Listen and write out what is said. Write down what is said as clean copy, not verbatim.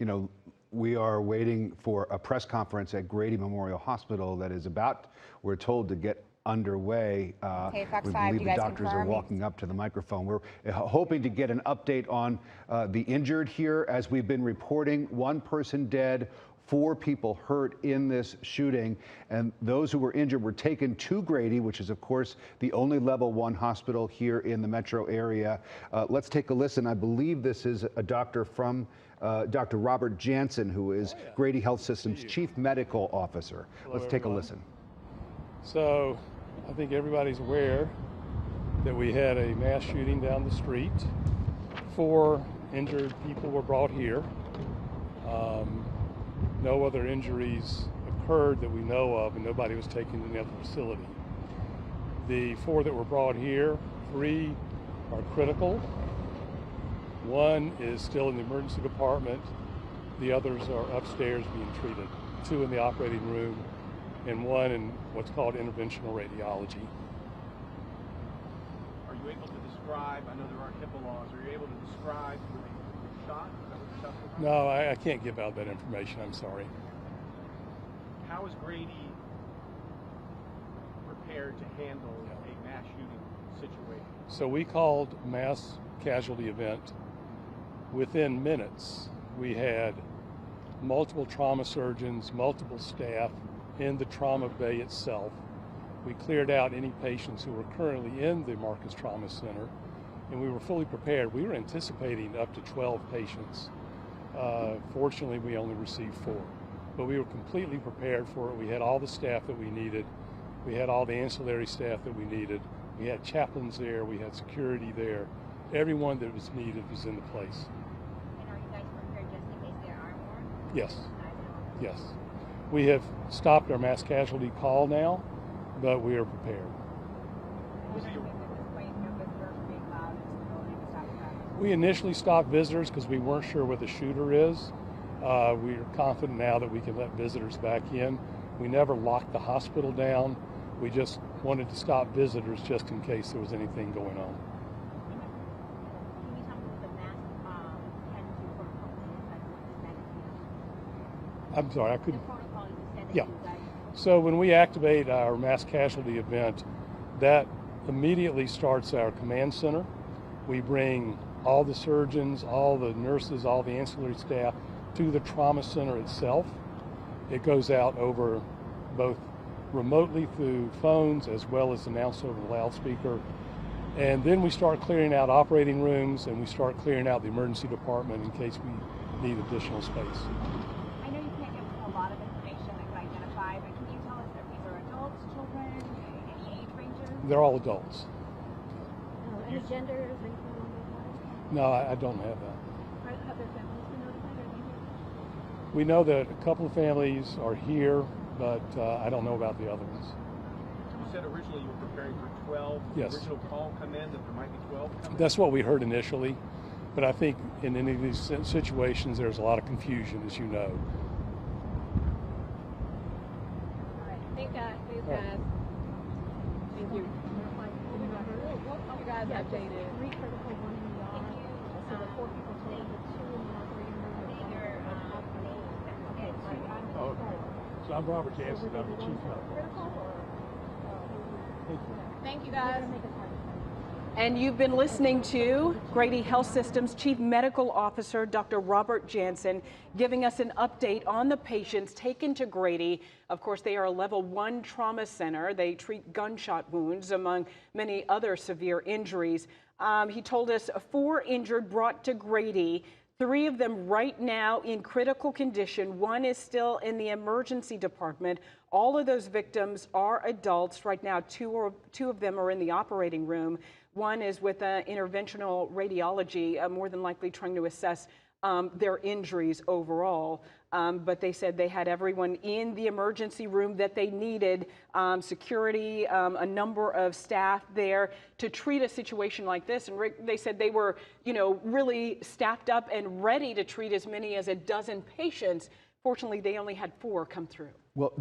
you know, we are waiting for a press conference at Grady Memorial Hospital that is about, we're told, to get underway. We believe the doctors are walking up to the microphone. We're hoping to get an update on the injured here. As we've been reporting, one person dead, 4 people hurt in this shooting, and those who were injured were taken to Grady, which is, of course, the only level 1 hospital here in the metro area. Let's take a listen. I believe this is a doctor from Dr. Robert Jansen, who is Grady Health System's Chief Medical Officer. Let's take a listen. So I think everybody's aware that we had a mass shooting down the street. 4 injured people were brought here. No other injuries occurred that we know of, and nobody was taken to the other facility. The 4 that were brought here, 3 are critical. 1 is still in the emergency department. The others are upstairs being treated. 2 in the operating room, and 1 in what's called interventional radiology. Are you able to describe, I know there aren't HIPAA laws, are you able to describe who they shot? Is that what you're talking about? No, I can't give out that information, I'm sorry. How is Grady prepared to handle a mass shooting situation? So we called mass casualty event. Within minutes, we had multiple trauma surgeons, multiple staff in the trauma bay itself. We cleared out any patients who were currently in the Marcus Trauma Center, and we were fully prepared. We were anticipating up to 12 patients. Fortunately, we only received 4, but we were completely prepared for it. We had all the staff that we needed. We had all the ancillary staff that we needed. We had chaplains there. We had security there. Everyone that was needed was in the place. And are you guys prepared just in case there are more? Yes. Yes. We have stopped our mass casualty call now, but we are prepared. We initially stopped visitors because we weren't sure where the shooter is. We are confident now that we can let visitors back in. We never locked the hospital down. We just wanted to stop visitors just in case there was anything going on. Can you tell me what the mass tend to protocol is? I'm sorry, I couldn't. The protocol you said that Yeah. you guys. So when we activate our mass casualty event, that immediately starts our command center. We bring all the surgeons, all the nurses, all the ancillary staff to the trauma center itself. It goes out over both remotely through phones as well as announced over the loudspeaker. And then we start clearing out operating rooms, and we start clearing out the emergency department in case we need additional space. I know you can't give a lot of information that could identify, but can you tell us if these are adults, children, any age ranges? They're all adults. Any genders? No, I don't have that. Have their families been notified or anything? We know that a couple of families are here, but I don't know about the other ones. You said originally you were preparing for 12. Yes. The original call come in that there might be 12 coming? That's what we heard initially, but I think in any of these situations there's a lot of confusion, as you know. All right. Thanks, guys. Thanks, All right. guys. Thank you. You guys updated. 3 critical, 1 in the ER. So the 4 people told the 2 in the operating room. Oh, okay. So I'm Robert Jansen, I'm the chief medical officer. Thank you. Thank you, guys. And you've been listening to Grady Health System's Chief Medical Officer, Dr. Robert Jansen, giving us an update on the patients taken to Grady. Of course, they are a level 1 trauma center. They treat gunshot wounds, among many other severe injuries. He told us 4 injured brought to Grady. 3 of them right now in critical condition. 1 is still in the emergency department. All of those victims are adults. Right now, 2 of them are in the operating room. 1 is with interventional radiology, more than likely trying to assess their injuries overall. But they said they had everyone in the emergency room that they needed, security, a number of staff there to treat a situation like this. And they said they were, really staffed up and ready to treat as many as a dozen patients. Fortunately, they only had 4 come through. Well,